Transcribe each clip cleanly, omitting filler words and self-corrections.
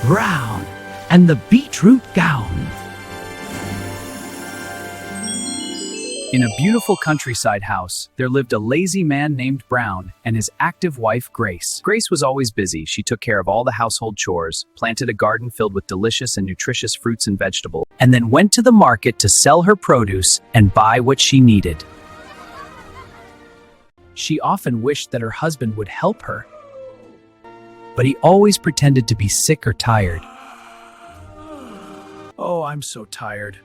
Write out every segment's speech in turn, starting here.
Brown and the Beetroot Gown. In a beautiful countryside house, there lived a lazy man named Brown and his active wife, Grace. Grace was always busy. She took care of all the household chores, planted a garden filled with delicious and nutritious fruits and vegetables, and then went to the market to sell her produce and buy what she needed. She often wished that her husband would help her, but he always pretended to be sick or tired. Oh, I'm so tired.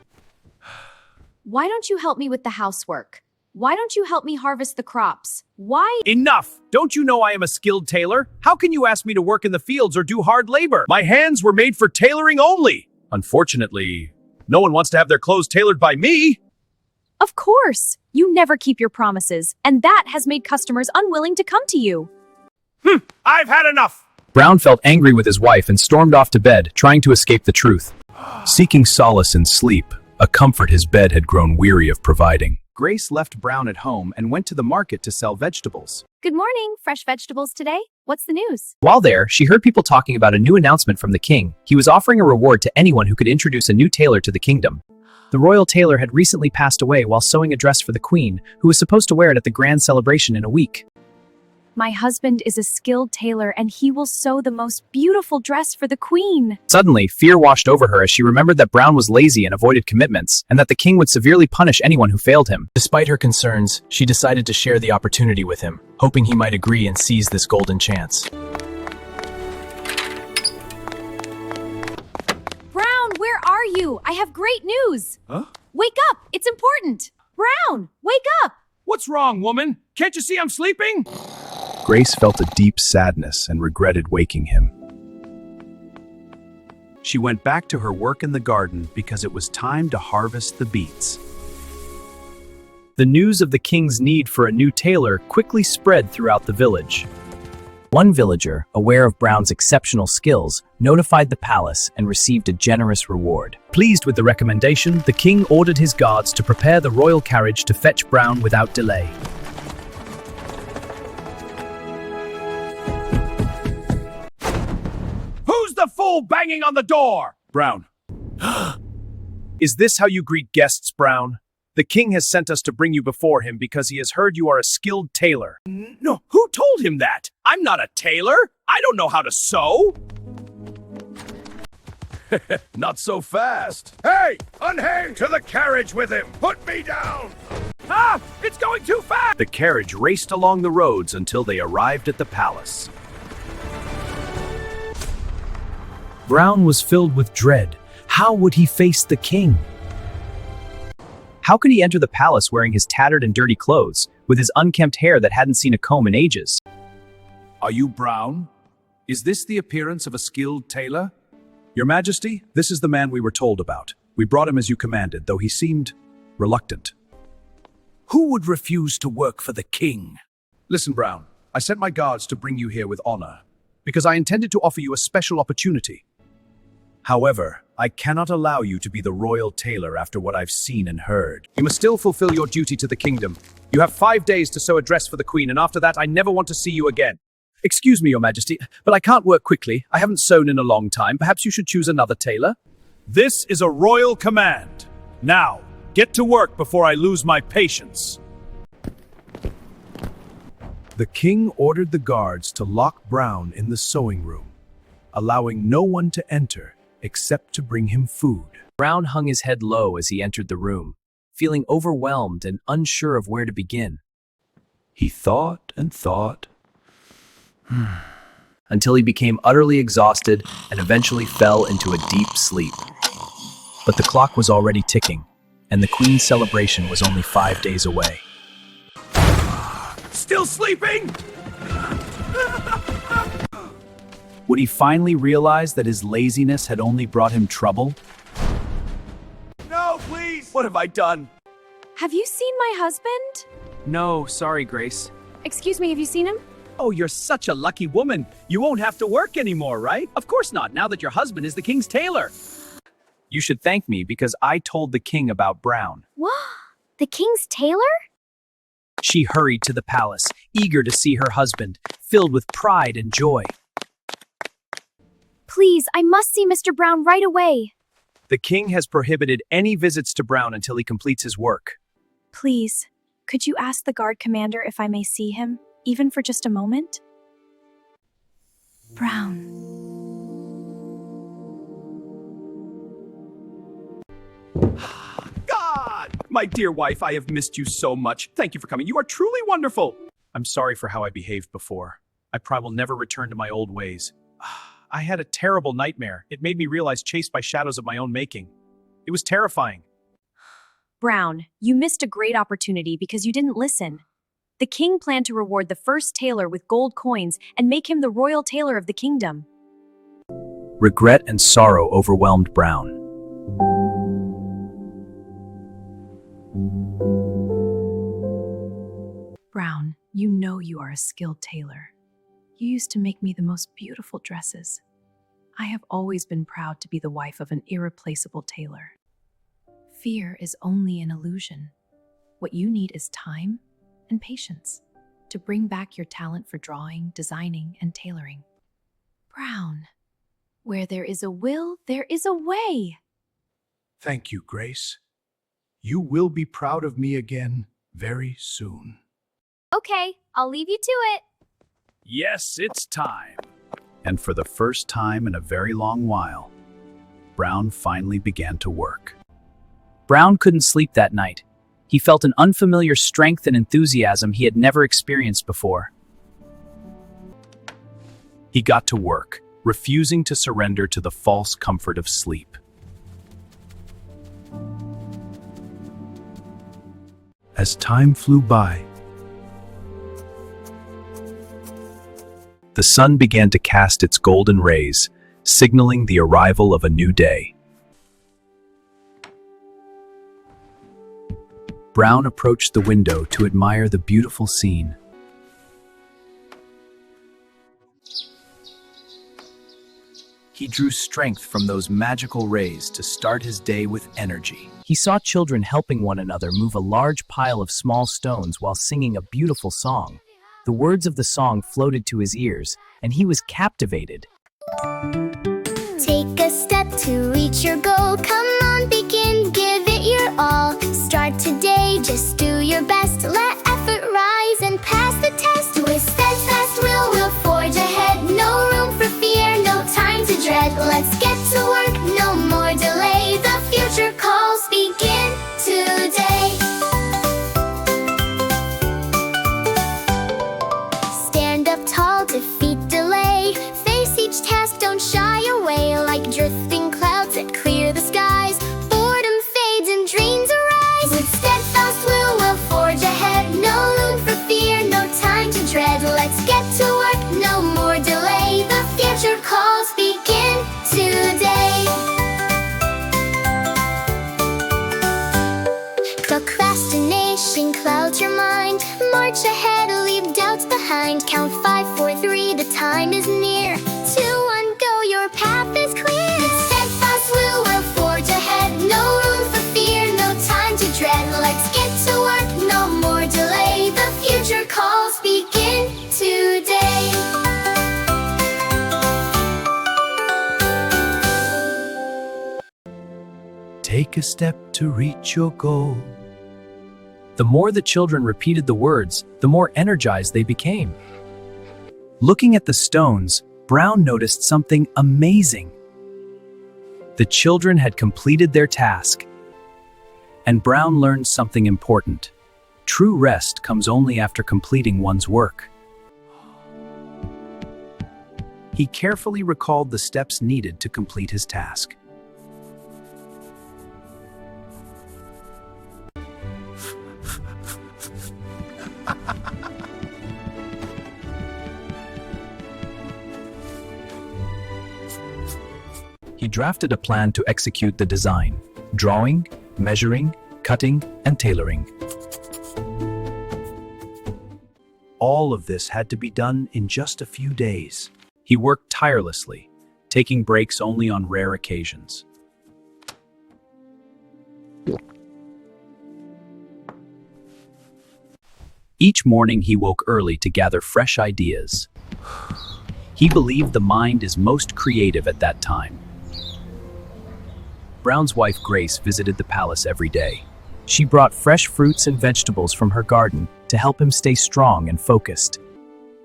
Why don't you help me with the housework? Why don't you help me harvest the crops? Why? Enough! Don't you know I am a skilled tailor? How can you ask me to work in the fields or do hard labor? My hands were made for tailoring only. Unfortunately, no one wants to have their clothes tailored by me. Of course! You never keep your promises, and that has made customers unwilling to come to you. I've had enough! Brown felt angry with his wife and stormed off to bed, trying to escape the truth. Seeking solace in sleep, a comfort his bed had grown weary of providing. Grace left Brown at home and went to the market to sell vegetables. Good morning, fresh vegetables today. What's the news? While there, she heard people talking about a new announcement from the king. He was offering a reward to anyone who could introduce a new tailor to the kingdom. The royal tailor had recently passed away while sewing a dress for the queen, who was supposed to wear it at the grand celebration in a week. My husband is a skilled tailor, and he will sew the most beautiful dress for the queen. Suddenly, fear washed over her as she remembered that Brown was lazy and avoided commitments, and that the king would severely punish anyone who failed him. Despite her concerns, she decided to share the opportunity with him, hoping he might agree and seize this golden chance. Brown, where are you? I have great news. Huh? Wake up! It's important! Brown, wake up! What's wrong, woman? Can't you see I'm sleeping? Grace felt a deep sadness and regretted waking him. She went back to her work in the garden because it was time to harvest the beets. The news of the king's need for a new tailor quickly spread throughout the village. One villager, aware of Brown's exceptional skills, notified the palace and received a generous reward. Pleased with the recommendation, the king ordered his guards to prepare the royal carriage to fetch Brown without delay. Who's the fool banging on the door? Brown. Is this how you greet guests, Brown? The king has sent us to bring you before him because he has heard you are a skilled tailor. No, who told him that? I'm not a tailor. I don't know how to sew. Not so fast. Hey, unhang to the carriage with him. Put me down. Ah, it's going too fast. The carriage raced along the roads until they arrived at the palace. Brown was filled with dread. How would he face the king? How could he enter the palace wearing his tattered and dirty clothes, with his unkempt hair that hadn't seen a comb in ages? Are you Brown? Is this the appearance of a skilled tailor? Your Majesty, this is the man we were told about. We brought him as you commanded, though he seemed reluctant. Who would refuse to work for the king? Listen, Brown, I sent my guards to bring you here with honor, because I intended to offer you a special opportunity. However, I cannot allow you to be the royal tailor after what I've seen and heard. You must still fulfill your duty to the kingdom. You have 5 days to sew a dress for the queen, and after that, I never want to see you again. Excuse me, Your Majesty, but I can't work quickly. I haven't sewn in a long time. Perhaps you should choose another tailor. This is a royal command. Now, get to work before I lose my patience. The king ordered the guards to lock Brown in the sewing room, allowing no one to enter except to bring him food. Brown hung his head low as he entered the room, feeling overwhelmed and unsure of where to begin. He thought and thought, until he became utterly exhausted and eventually fell into a deep sleep. But the clock was already ticking, and the queen's celebration was only 5 days away. Still sleeping? Would he finally realize that his laziness had only brought him trouble? No, please! What have I done? Have you seen my husband? No, sorry, Grace. Excuse me, have you seen him? Oh, you're such a lucky woman. You won't have to work anymore, right? Of course not, now that your husband is the king's tailor. You should thank me because I told the king about Brown. What? The king's tailor? She hurried to the palace, eager to see her husband, filled with pride and joy. Please, I must see Mr. Brown right away. The king has prohibited any visits to Brown until he completes his work. Please, could you ask the guard commander if I may see him, even for just a moment? Brown. God! My dear wife, I have missed you so much. Thank you for coming. You are truly wonderful. I'm sorry for how I behaved before. I probably will never return to my old ways. I had a terrible nightmare. It made me realize chased by shadows of my own making. It was terrifying. Brown, you missed a great opportunity because you didn't listen. The king planned to reward the first tailor with gold coins and make him the royal tailor of the kingdom. Regret and sorrow overwhelmed Brown. Brown, you know you are a skilled tailor. You used to make me the most beautiful dresses. I have always been proud to be the wife of an irreplaceable tailor. Fear is only an illusion. What you need is time and patience to bring back your talent for drawing, designing, and tailoring. Brown, where there is a will, there is a way. Thank you, Grace. You will be proud of me again very soon. Okay, I'll leave you to it. Yes, it's time. And for the first time in a very long while, Brown finally began to work. Brown couldn't sleep that night. He felt an unfamiliar strength and enthusiasm he had never experienced before. He got to work, refusing to surrender to the false comfort of sleep. As time flew by, the sun began to cast its golden rays, signaling the arrival of a new day. Brown approached the window to admire the beautiful scene. He drew strength from those magical rays to start his day with energy. He saw children helping one another move a large pile of small stones while singing a beautiful song. The words of the song floated to his ears, and he was captivated. Take a step to reach your goal. Come on, begin, give it your all. Start today, just do your best. Let effort rise and pass the test. With steadfast will, we'll forge ahead. No room for fear, no time to dread. Let's get to work, no more delay. The future calls, begin today. Stand up tall, defeat delay. Face each task, don't shy away. Like drifting clouds that clear the skies, boredom fades and dreams arise. With steadfast will, we'll forge ahead. No room for fear, no time to dread. Let's get to work, no more delay. The future calls, begin today. Procrastination clouds your mind. March ahead, leave doubts behind. Count 5, 4, 3, the time is near. 2, 1, go, your path is clear. With steadfast will, we'll forge ahead. No room for fear, no time to dread. Let's get to work, no more delay. The future calls, begin today. take a step to reach your goal. The more the children repeated the words, the more energized they became. Looking at the stones, Brown noticed something amazing. The children had completed their task, and Brown learned something important. True rest comes only after completing one's work. He carefully recalled the steps needed to complete his task. He drafted a plan to execute the design: drawing, measuring, cutting, and tailoring. All of this had to be done in just a few days. He worked tirelessly, taking breaks only on rare occasions. Each morning he woke early to gather fresh ideas. He believed the mind is most creative at that time. Brown's wife Grace visited the palace every day. She brought fresh fruits and vegetables from her garden to help him stay strong and focused.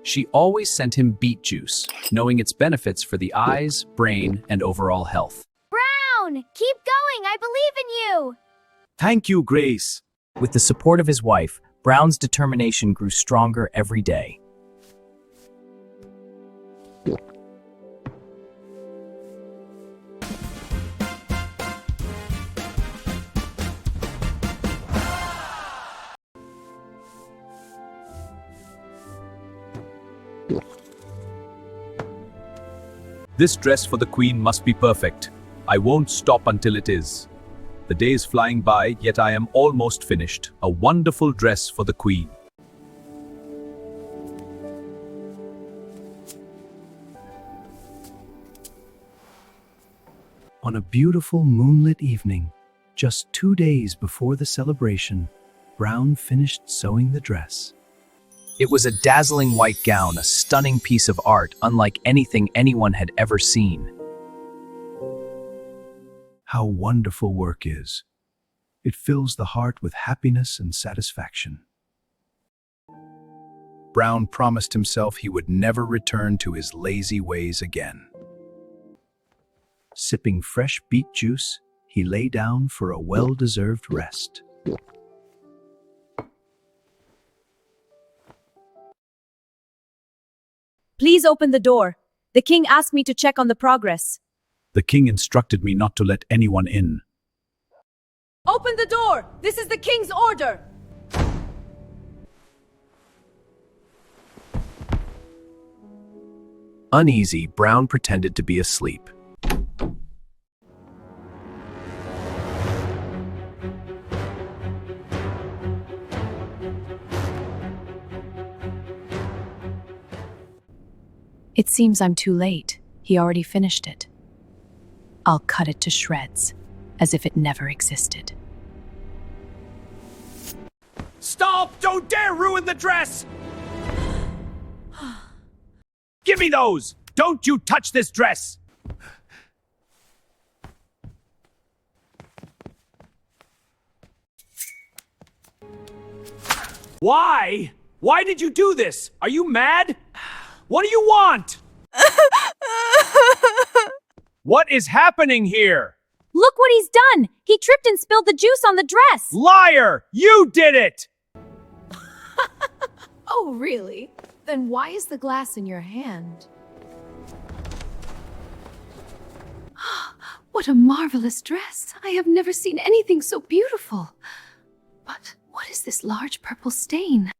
She always sent him beet juice, knowing its benefits for the eyes, brain, and overall health. Brown, keep going. I believe in you. Thank you, Grace. With the support of his wife, Brown's determination grew stronger every day. This dress for the queen must be perfect. I won't stop until it is. The day is flying by, yet I am almost finished. A wonderful dress for the queen. On a beautiful moonlit evening, just 2 days before the celebration, Brown finished sewing the dress. It was a dazzling white gown, a stunning piece of art unlike anything anyone had ever seen. How wonderful work is. It fills the heart with happiness and satisfaction. Brown promised himself he would never return to his lazy ways again. Sipping fresh beet juice, he lay down for a well-deserved rest. Please open the door. The king asked me to check on the progress. The king instructed me not to let anyone in. Open the door! This is the king's order! Uneasy, Brown pretended to be asleep. It seems I'm too late. He already finished it. I'll cut it to shreds, as if it never existed. Stop! Don't dare ruin the dress! Give me those! Don't you touch this dress! Why? Why did you do this? Are you mad? What do you want? What is happening here? Look what he's done! He tripped and spilled the juice on the dress! Liar! You did it! Oh, really? Then why is the glass in your hand? What a marvelous dress! I have never seen anything so beautiful. But what is this large purple stain?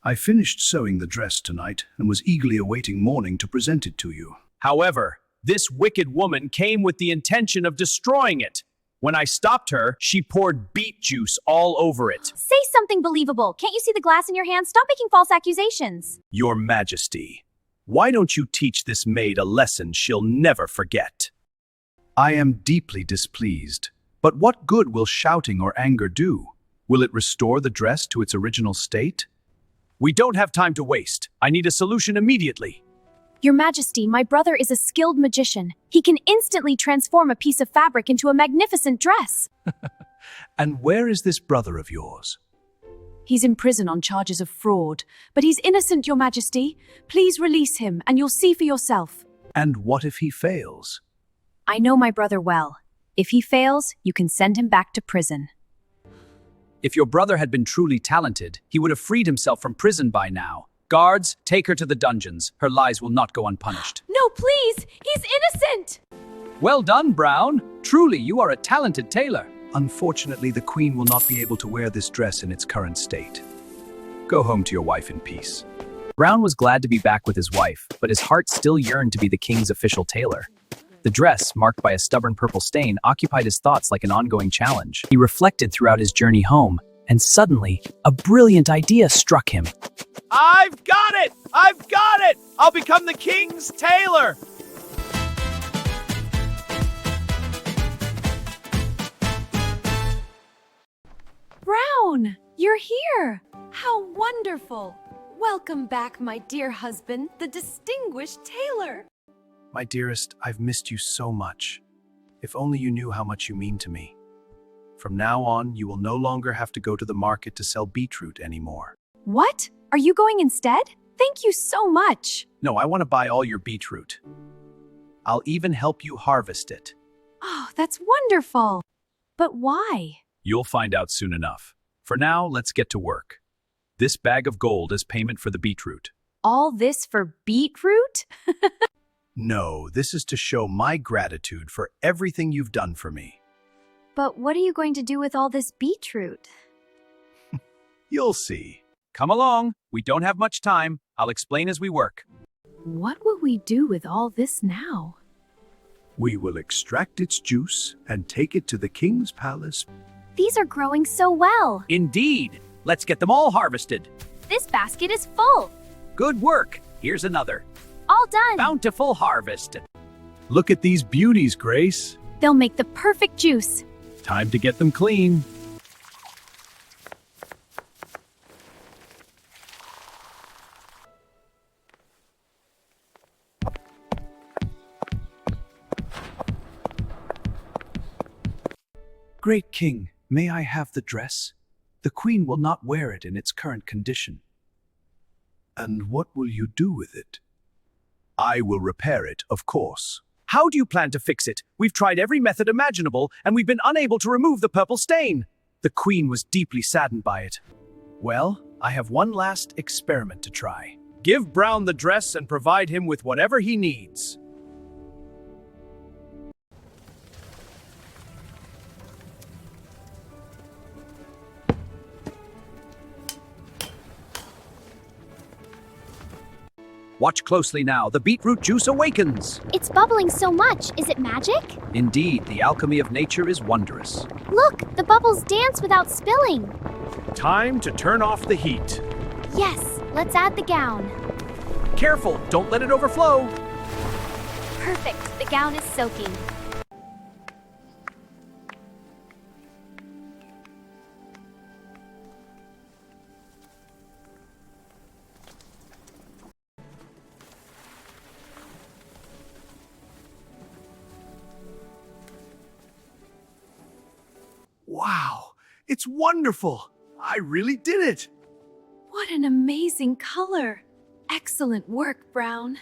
I finished sewing the dress tonight and was eagerly awaiting morning to present it to you. However, this wicked woman came with the intention of destroying it. When I stopped her, she poured beet juice all over it. Say something believable. Can't you see the glass in your hand? Stop making false accusations. Your Majesty, why don't you teach this maid a lesson she'll never forget? I am deeply displeased. But what good will shouting or anger do? Will it restore the dress to its original state? We don't have time to waste. I need a solution immediately. Your Majesty, my brother is a skilled magician. He can instantly transform a piece of fabric into a magnificent dress. And where is this brother of yours? He's in prison on charges of fraud, but he's innocent, Your Majesty. Please release him, and you'll see for yourself. And what if he fails? I know my brother well. If he fails, you can send him back to prison. If your brother had been truly talented, he would have freed himself from prison by now. Guards, take her to the dungeons. Her lies will not go unpunished. No, please! He's innocent! Well done, Brown. Truly, you are a talented tailor. Unfortunately, the queen will not be able to wear this dress in its current state. Go home to your wife in peace. Brown was glad to be back with his wife, but his heart still yearned to be the king's official tailor. The dress, marked by a stubborn purple stain, occupied his thoughts like an ongoing challenge. He reflected throughout his journey home, and suddenly, a brilliant idea struck him. I've got it! I've got it! I'll become the king's tailor! Brown, you're here! How wonderful! Welcome back, my dear husband, the distinguished tailor. My dearest, I've missed you so much. If only you knew how much you mean to me. From now on, you will no longer have to go to the market to sell beetroot anymore. What? Are you going instead? Thank you so much. No, I want to buy all your beetroot. I'll even help you harvest it. Oh, that's wonderful. But why? You'll find out soon enough. For now, let's get to work. This bag of gold is payment for the beetroot. All this for beetroot? No, this is to show my gratitude for everything you've done for me. But what are you going to do with all this beetroot? You'll see. Come along. We don't have much time. I'll explain as we work. What will we do with all this now? We will extract its juice and take it to the king's palace. These are growing so well. Indeed. Let's get them all harvested. This basket is full. Good work. Here's another. All done. Bountiful harvest. Look at these beauties, Grace. They'll make the perfect juice. Time to get them clean. Great king, may I have the dress? The queen will not wear it in its current condition. And what will you do with it? I will repair it, of course. How do you plan to fix it? We've tried every method imaginable, and we've been unable to remove the purple stain. The queen was deeply saddened by it. Well, I have one last experiment to try. Give Brown the dress and provide him with whatever he needs. Watch closely now. The beetroot juice awakens. It's bubbling so much. Is it magic? Indeed, the alchemy of nature is wondrous. Look, the bubbles dance without spilling. Time to turn off the heat. Yes, let's add the gown. Careful, don't let it overflow. Perfect. The gown is soaking. Wow, it's wonderful. I really did it. What an amazing color. Excellent work, Brown.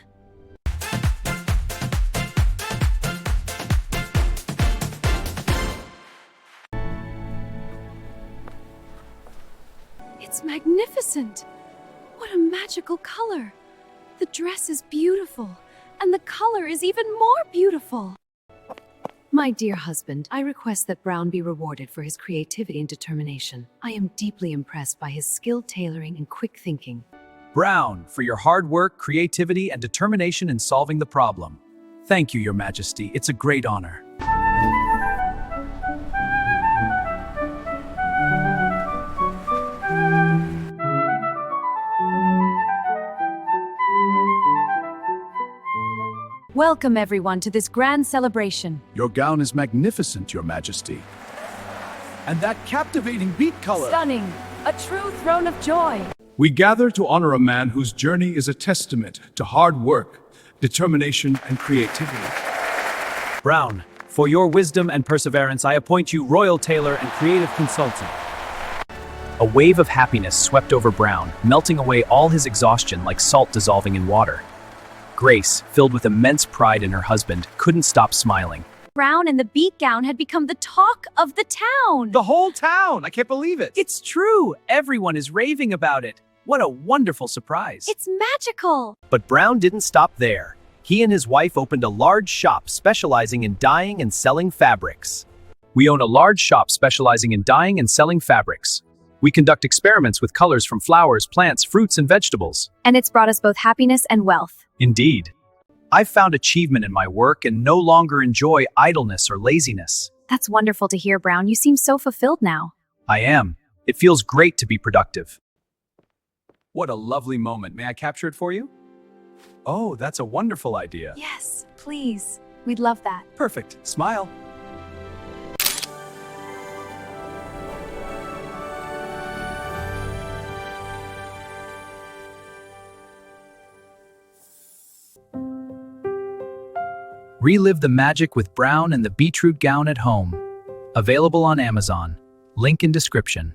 It's magnificent. What a magical color. The dress is beautiful, and the color is even more beautiful. My dear husband, I request that Brown be rewarded for his creativity and determination. I am deeply impressed by his skilled tailoring and quick thinking. Brown, for your hard work, creativity, and determination in solving the problem. Thank you, Your Majesty. It's a great honor. Welcome, everyone, to this grand celebration. Your gown is magnificent, Your Majesty. And that captivating beet color. Stunning. A true throne of joy. We gather to honor a man whose journey is a testament to hard work, determination, and creativity. Brown, for your wisdom and perseverance, I appoint you royal tailor and creative consultant. A wave of happiness swept over Brown, melting away all his exhaustion like salt dissolving in water. Grace, filled with immense pride in her husband, couldn't stop smiling. Brown and the beet gown had become the talk of the town. The whole town! I can't believe it. It's true! Everyone is raving about it. What a wonderful surprise. It's magical. But Brown didn't stop there. He and his wife opened a large shop specializing in dyeing and selling fabrics. We own a large shop specializing in dyeing and selling fabrics. We conduct experiments with colors from flowers, plants, fruits, and vegetables. And it's brought us both happiness and wealth. Indeed. I've found achievement in my work and no longer enjoy idleness or laziness. That's wonderful to hear, Brown. You seem so fulfilled now. I am. It feels great to be productive. What a lovely moment. May I capture it for you? Oh, that's a wonderful idea. Yes, please. We'd love that. Perfect. Smile. Relive the magic with Brown and the Beetroot Gown at home. Available on Amazon. Link in description.